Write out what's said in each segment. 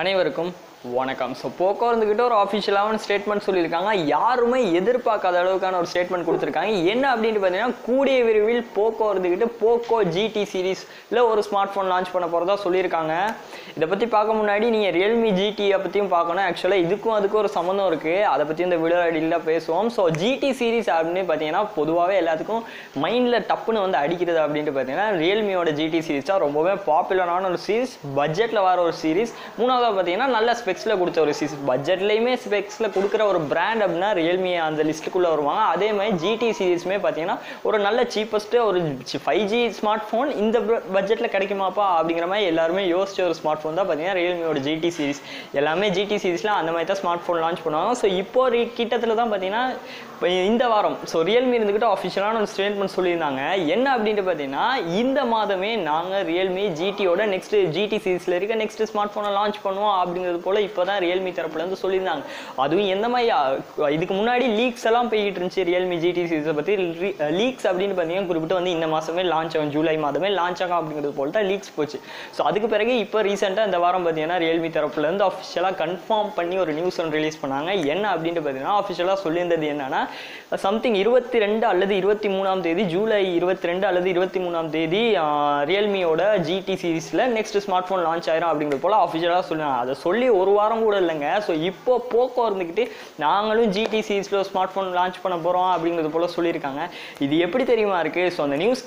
அனைவருக்கும் வணக்கம். So Poco இருந்துக்கிட்ட ஒரு ஆஃபிஷியலான ஸ்டேட்மெண்ட் சொல்லியிருக்காங்க. யாருமே எதிர்பார்க்காத அளவுக்கான ஒரு ஸ்டேட்மெண்ட் கொடுத்துருக்காங்க. என்ன அப்படின்ட்டு பார்த்தீங்கன்னா, கூடிய விரைவில் போக்கோ இருந்துக்கிட்டு போக்கோ ஜிடி சீரீஸில் ஒரு ஸ்மார்ட் ஃபோன் லான்ச் பண்ண போகிறதா சொல்லியிருக்காங்க. இதை பற்றி பார்க்க முன்னாடி நீங்கள் ரியல்மி ஜிடியை பற்றியும் பார்க்கணும். ஆக்சுவலாக இதுக்கும் அதுக்கும் ஒரு சம்மந்தம் இருக்குது. அதை பற்றி இந்த வீடியோ ஐடியில் பேசுவோம். ஸோ ஜிடி சீரீஸ் அப்படின்னு பார்த்தீங்கன்னா பொதுவாகவே எல்லாத்துக்கும் மைண்டில் டப்புன்னு வந்து அடிக்கிறது அப்படின்ட்டு பார்த்தீங்கன்னா ரியல்மியோட ஜிடி சீரீஸ் தான் ரொம்பவே பாப்புலரான ஒரு சீரீஸ். பட்ஜெட்டில் வர ஒரு சீரீஸ். மூணாவது பார்த்தீங்கன்னா நல்ல ஸ்பெக்ஸில் கொடுத்த ஒரு சீரீஸ். பட்ஜெட்லேயுமே ஸ்பெக்ஸில் கொடுக்குற ஒரு பிராண்ட் அப்படின்னா ரியல்மி அந்த லிஸ்ட்டுக்குள்ளே வருவாங்க. அதே மாதிரி ஜிடி சீரீஸுமே பார்த்தீங்கன்னா ஒரு நல்ல சீப்பஸ்ட்டு ஒரு 5G ஸ்மார்ட் ஃபோன் இந்த பட்ஜெட்டில் கிடைக்குமாப்பா அப்படிங்கிற மாதிரி எல்லாருமே யோசிச்ச ஒரு ஸ்மார்ட் ஃபோன் தான் பார்த்தீங்கன்னா ரியல்மியோட ஜிடி சீரீஸ். எல்லாமே ஜிடி சீரீஸில் அந்த மாதிரி தான் ஸ்மார்ட் ஃபோன் லான்ச் பண்ணுவாங்க. ஸோ இப்போ கிட்டத்தில் தான் பார்த்தீங்கன்னா இந்த வாரம் ஸோ ரியல்மி இருந்துக்கிட்ட ஆஃபிஷியலான ஒரு ஸ்டேட்மெண்ட் சொல்லியிருந்தாங்க. என்ன அப்படின்ட்டு பார்த்தீங்கன்னா, இந்த மாதமே நாங்கள் ரியல்மி ஜிடியோட நெக்ஸ்ட் ஜிடி சீரீஸில் இருக்க நெக்ஸ்ட் ஸ்மார்ட் ஃபோனை லான்ச் பண்ணுவோம் அப்படிங்கிறது போல் இப்போ தான் ரியல்மி தரப்புலேருந்து சொல்லியிருந்தாங்க. அதுவும் எந்த மாதிரி இதுக்கு முன்னாடி லீக்ஸ் எல்லாம் போய்கிட்டு இருந்துச்சு ரியல்மி ஜிடி சீரீஸை பற்றி. லீக்ஸ் அப்படின்னு பார்த்தீங்கன்னா குறிப்பிட்டு வந்து இந்த மாதமே லான்ச் ஆகும், ஜூலை மாதமே லான்ச் ஆகும் அப்படிங்கிறது போல் தான் லீக்ஸ் போச்சு. ஸோ அதுக்கு பிறகு இப்போ ரீசெண்டாக இந்த வாரம் பார்த்தீங்கன்னா ரியல்மி தரப்புலேருந்து ஆஃபிஷியலாக கன்ஃபார்ம் பண்ணி ஒரு நியூஸ் ஒன்று ரிலீஸ் பண்ணாங்க. என்ன அப்படின்ட்டு பார்த்தீங்கன்னா, ஆஃபிஷியலாக சொல்லியிருந்தது என்னன்னா, சம்திங் 22 அல்லது 23ஆம் தேதி, ஜூலை 22 அல்லது 23ஆம் தேதி ரியல்மியோட ஜிடி சீரீஸில் நெக்ஸ்ட் ஸ்மார்ட் ஃபோன் லான்ச் ஆயிரும் அப்படிங்கிறது போல் ஆஃபிஷியலாக சொல்லுவாங்க. அதை சொல்லி ஒரு வாரம் கூட இல்லைங்க. ஸோ இப்போ போக்கோ இருந்துக்கிட்டு நாங்களும் ஜிடி சீரீஸில் ஸ்மார்ட் ஃபோன் லான்ச் பண்ண போகிறோம் அப்படிங்கிறது போல் சொல்லியிருக்காங்க. இது எப்படி தெரியுமா இருக்குது? ஸோ அந்த நியூஸ்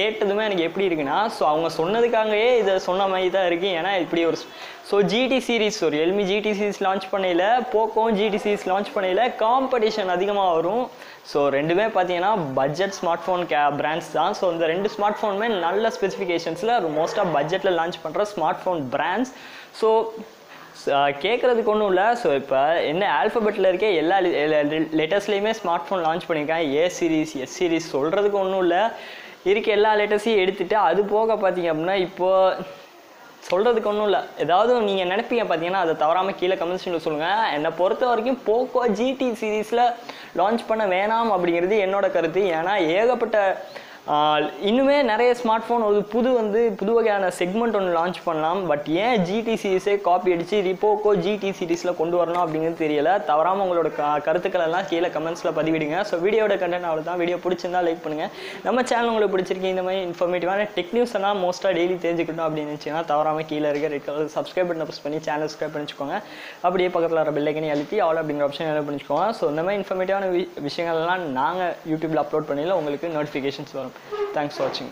கேட்டதுமே எனக்கு எப்படி இருக்குன்னா, ஸோ அவங்க சொன்னதுக்காகவே இதை சொன்ன மாதிரி தான் இருக்குது. ஏன்னா இப்படி ஒரு ஜிடி சீரீஸ் ஒரு ரியல்மி ஜிடி சீரீஸ் லான்ச் பண்ணையில் போக்கோவும் ஜிடி சீரீஸ் லான்ச் பண்ணையில் காம்படிஷன் அதிகமாக வரும். ஸோ ரெண்டுமே பார்த்தீங்கன்னா பட்ஜெட் ஸ்மார்ட் ஃபோன் பிராண்ட்ஸ் தான். ஸோ இந்த ரெண்டு ஸ்மார்ட் ஃபோனுமே நல்ல ஸ்பெசிஃபிகேஷன்ஸில் மோஸ்ட்டாக பட்ஜெட்டில் லான்ச் பண்ணுற ஸ்மார்ட் ஃபோன் பிராண்ட்ஸ். ஸோ கேட்குறதுக்கு ஒன்றும் இல்லை. ஸோ இப்போ என்ன ஆல்ஃபபெட்டில் இருக்க எல்லா லெட்டர்ஸ்லேயுமே ஸ்மார்ட் ஃபோன் லான்ச் பண்ணியிருக்காங்க. ஏ சீரீஸ், எஸ் சீரீஸ் சொல்கிறதுக்கு ஒன்றும் இல்லை. இருக்க எல்லா லெட்டர்ஸையும் எடுத்துகிட்டு அது போக பார்த்தீங்க அப்படின்னா இப்போது சொல்கிறதுக்கு ஒன்றும் இல்லை. ஏதாவது நீங்கள் நினைப்பீங்க பார்த்தீங்கன்னா அதை தவறாமல் கீழே கமெண்ட்ஸில் சொல்லுங்கள். என்னை பொறுத்த வரைக்கும் போக்கோ ஜிடி சீரீஸில் லான்ச் பண்ண வேணாம் அப்படிங்கிறது என்னோட கருத்து. ஏன்னா ஏகப்பட்ட இன்னுமே நிறைய ஸ்மார்ட் ஃபோன் ஒரு புது வகையான செக்மெண்ட் ஒன்று லான்ச் பண்ணலாம். பட் ஏன் ஜிடி சீரீஸே காப்பி அடித்து போக்கோ ஜிடி சீரீஸில் கொண்டு வரணும் அப்படிங்கிறது தெரியல. தவறாமல் உங்களோட கருத்துக்கள் எல்லாம் கீழே கமெண்ட்ஸில் பதிவிடுங்க. ஸோ வீடியோட கண்டென்ட் அவ்வளோ தான். வீடியோ பிடிச்சிருந்தா லைக் பண்ணுங்கள். நம்ம சேனல் உங்களுக்கு பிடிச்சிருக்கு இந்த மாதிரி இன்ஃபர்மேட்டிவான டெக் நியூஸ் எல்லாம் மோஸ்ட்டாக டெய்லி தெரிஞ்சுக்கணும் அப்படின்னு நினச்சிங்கன்னா தவறாமல் கீழே இருக்க ரெட் கலர் சப்ஸ்கிரைப் பட்டனை ப்ரெஸ் பண்ணி சேனல் சப்ஸ்கிரைப் பண்ணிச்சுக்கோங்க. அப்படியே பக்கத்தில் வர பெல் ஐக்கனை அழுத்தி ஆல் அப்படிங்கிற ஆப்ஷன் என்ன பண்ணிச்சுக்கோங்க. ஸோ இந்த மாதிரி இன்ஃபர்மேட்டிவான விஷயங்கள்லாம் நாங்கள் யூடியூப்பில் அப்லோட் பண்ணியில் உங்களுக்கு நோட்டிஃபிகேஷன்ஸ் வரும். Thanks for watching.